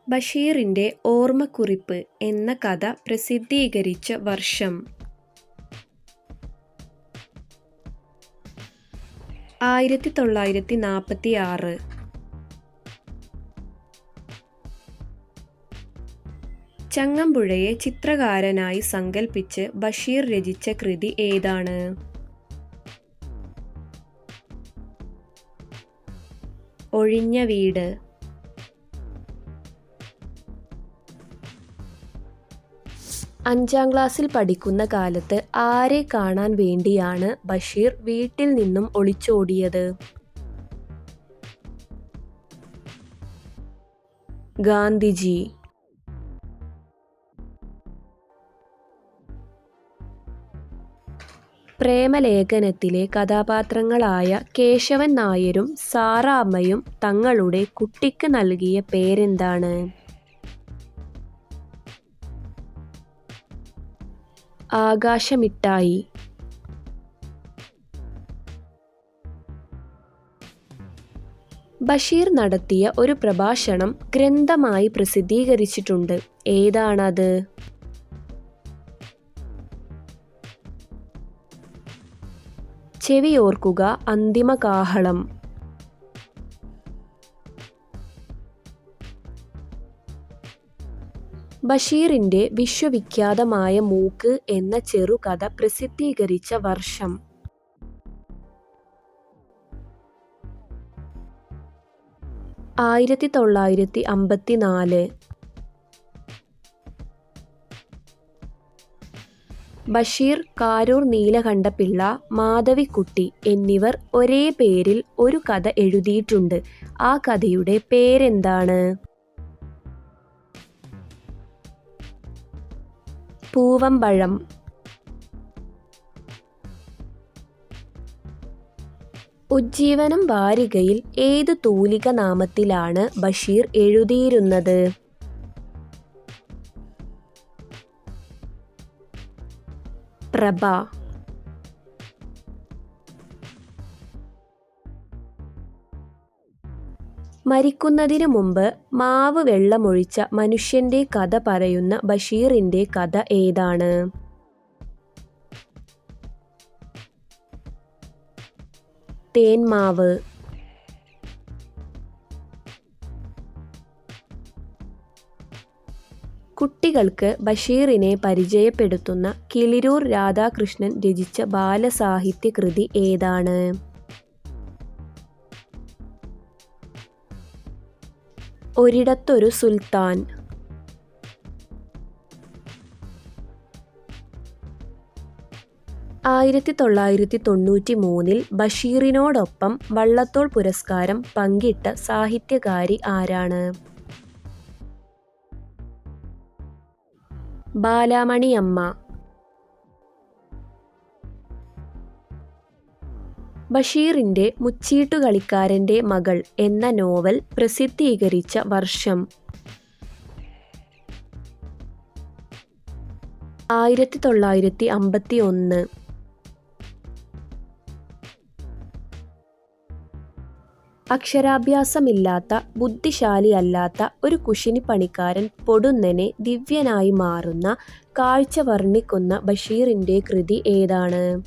ബഷീറിന്റെ ഓർമ്മക്കുറിപ്പ് എന്ന കഥ പ്രസിദ്ധീകരിച്ച വർഷം 1946. ചങ്ങമ്പുഴയെ ചിത്രകാരനായി സങ്കൽപ്പിച്ച് ബഷീർ രചിച്ച കൃതി ഏതാണ്? ഒഴിഞ്ഞ വീട്. അഞ്ചാം ക്ലാസ്സിൽ പഠിക്കുന്ന കാലത്ത് ആരെ കാണാൻ വേണ്ടിയാണ് ബഷീർ വീട്ടിൽ നിന്നും ഒളിച്ചോടിയത്? ഗാന്ധിജി. പ്രേമലേഖനത്തിലെ കഥാപാത്രങ്ങളായ കേശവൻ നായരും സാറാമ്മയും തങ്ങളുടെ കുട്ടിക്ക് നൽകിയ പേരെന്താണ്? ആകാശമിട്ടായി. ബഷീർ നടത്തിയ ഒരു പ്രഭാഷണം ഗ്രന്ഥമായി പ്രസിദ്ധീകരിച്ചിട്ടുണ്ട്. ഏതാണത്? ചെവിയോർക്കുക അന്തിമകാഹളം. ബഷീറിന്റെ വിശ്വവിഖ്യാതമായ മൂക്ക് എന്ന ചെറുകഥ പ്രസിദ്ധീകരിച്ച വർഷം? 1954. ബഷീർ, കാരൂർ നീലകണ്ഠപിള്ള, മാധവിക്കുട്ടി എന്നിവർ ഒരേ പേരിൽ ഒരു കഥ എഴുതിയിട്ടുണ്ട്. ആ കഥയുടെ പേരെന്താണ്? പൂവമ്പഴം. ഉജ്ജീവനം വാരികയിൽ ഏത് തൂലിക നാമത്തിലാണ് ബഷീർ എഴുതിയിരുന്നത്? പ്രഭ. മരിക്കുന്നതിനു മുമ്പ് മാവ് വെള്ളമൊഴിച്ച മനുഷ്യന്റെ കഥ പറയുന്ന ബഷീറിന്റെ കഥ ഏതാണ്? തേന്മാവ്. കുട്ടികൾക്ക് ബഷീറിനെ പരിചയപ്പെടുത്തുന്ന കിളിരൂർ രാധാകൃഷ്ണൻ രചിച്ച ബാലസാഹിത്യ കൃതി ഏതാണ്? ഒരിടത്തൊരു സുൽത്താൻ. ആയിരത്തി 1993 ബഷീറിനോടൊപ്പം വള്ളത്തോൾ പുരസ്കാരം പങ്കിട്ട സാഹിത്യകാരി ആരാണ്? ബാലാമണിയമ്മ. ബഷീറിന്റെ മുച്ചീട്ടുകളിക്കാരന്റെ മകൾ എന്ന നോവൽ പ്രസിദ്ധീകരിച്ച വർഷം? 1951. അക്ഷരാഭ്യാസമില്ലാത്ത, ബുദ്ധിശാലിയല്ലാത്ത ഒരു കുശിനിപ്പണിക്കാരൻ പൊടുന്നനെ ദിവ്യനായി മാറുന്ന കാഴ്ച വർണ്ണിക്കുന്ന ബഷീറിന്റെ കൃതി ഏതാണ്?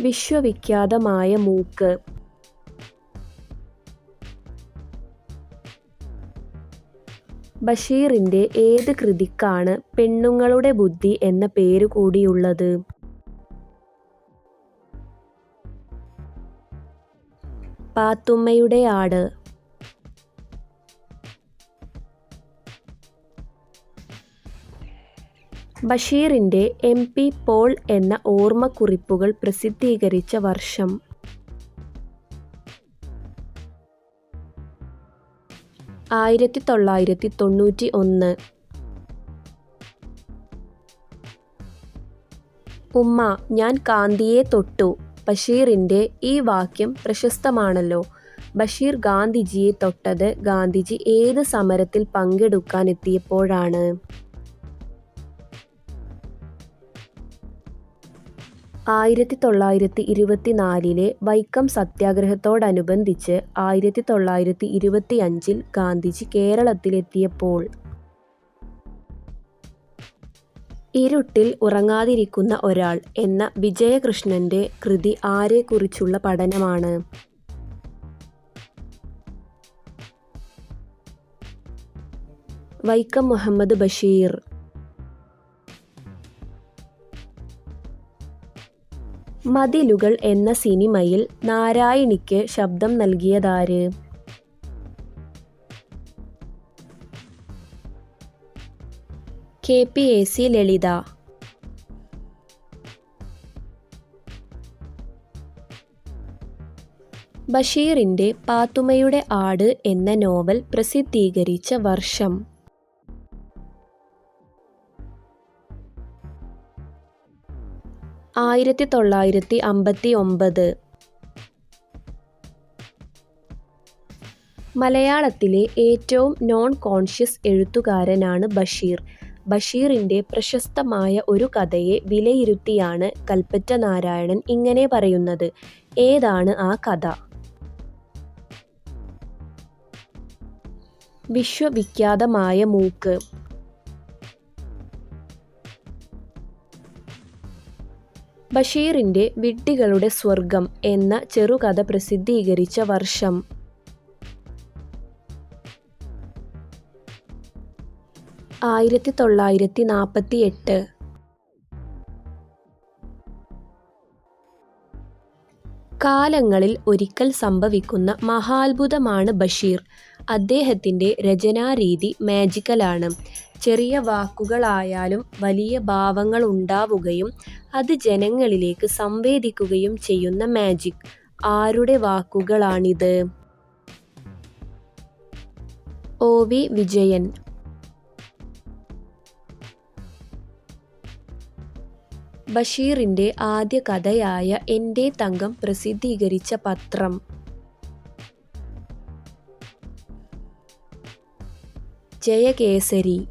വിശ്വവിഖ്യാതമായ മൂക്ക്. ബഷീറിന്റെ ഏത് കൃതിക്കാണ് പെണ്ണുങ്ങളുടെ ബുദ്ധി എന്ന പേരു കൂടിയുള്ളത്? പാത്തുമ്മയുടെ ആട്. ബഷീറിന്റെ എം.പി. പോൾ എന്ന ഓർമ്മക്കുറിപ്പുകൾ പ്രസിദ്ധീകരിച്ച വർഷം? 1991. ഉമ്മ, ഞാൻ കാന്തിയെ തൊട്ടു. ബഷീറിന്റെ ഈ വാക്യം പ്രശസ്തമാണല്ലോ. ബഷീർ ഗാന്ധിജിയെ തൊട്ടത് ഗാന്ധിജി ഏത് സമരത്തിൽ പങ്കെടുക്കാനെത്തിയപ്പോഴാണ്? 1924 വൈക്കം സത്യാഗ്രഹത്തോടനുബന്ധിച്ച് 1925 ഗാന്ധിജി കേരളത്തിലെത്തിയപ്പോൾ. ഇരുട്ടിൽ ഉറങ്ങാതിരിക്കുന്ന ഒരാൾ എന്ന വിജയകൃഷ്ണന്റെ കൃതി ആരെക്കുറിച്ചുള്ള പഠനമാണ്? വൈക്കം മുഹമ്മദ് ബഷീർ. മതിലുകൾ എന്ന സിനിമയിൽ നാരായണിക്ക് ശബ്ദം നൽകിയതാര്? KPAC ലളിത. ബഷീറിന്റെ പാത്തുമ്മയുടെ ആട് എന്ന നോവൽ പ്രസിദ്ധീകരിച്ച വർഷം? 1959. മലയാളത്തിലെ ഏറ്റവും നോൺ കോൺഷ്യസ് എഴുത്തുകാരനാണ് ബഷീർ. ബഷീറിന്റെ പ്രശസ്തമായ ഒരു കഥയെ വിലയിരുത്തിയാണ് കൽപ്പറ്റ നാരായണൻ ഇങ്ങനെ പറയുന്നത്. ഏതാണ് ആ കഥ? വിശ്വവിഖ്യാതമായ മൂക്ക്. ബഷീറിന്റെ വിഡ്ഢികളുടെ സ്വർഗം എന്ന ചെറുകഥ പ്രസിദ്ധീകരിച്ച വർഷം? 1948. കാലങ്ങളിൽ ഒരിക്കൽ സംഭവിക്കുന്ന മഹാത്ഭുതമാണ് ബഷീർ. അദ്ദേഹത്തിൻ്റെ രചനാരീതി മാജിക്കലാണ്. ചെറിയ വാക്കുകളായാലും വലിയ ഭാവങ്ങളുണ്ടാവുകയും അത് ജനങ്ങളിലേക്ക് സംവേദിക്കുകയും ചെയ്യുന്ന മാജിക്. ആരുടെ വാക്കുകളാണിത്? OV വിജയൻ. ബഷീറിന്റെ ആദ്യ കഥയായ എൻ്റെ തങ്കം പ്രസിദ്ധീകരിച്ച പത്രം? ജയകേസരി.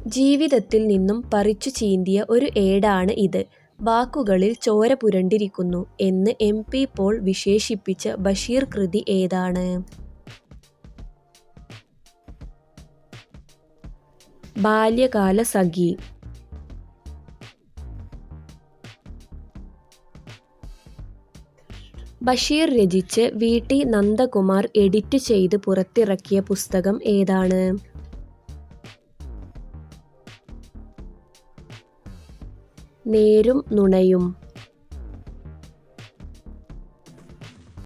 ജീവിതത്തിൽ നിന്നും പറിച്ചു ചീന്തിയ ഒരു ഏടാണ് ഇത്. വാക്കുകളിൽ ചോര പുരണ്ടിരിക്കുന്നു എന്ന് MP പോൾ വിശേഷിപ്പിച്ച ബഷീർ കൃതി ഏതാണ്? ബാല്യകാലസഖി. ബഷീർ രചിച്ച് VT നന്ദകുമാർ എഡിറ്റ് ചെയ്ത് പുറത്തിറക്കിയ പുസ്തകം ഏതാണ്? നേരും നുണയും.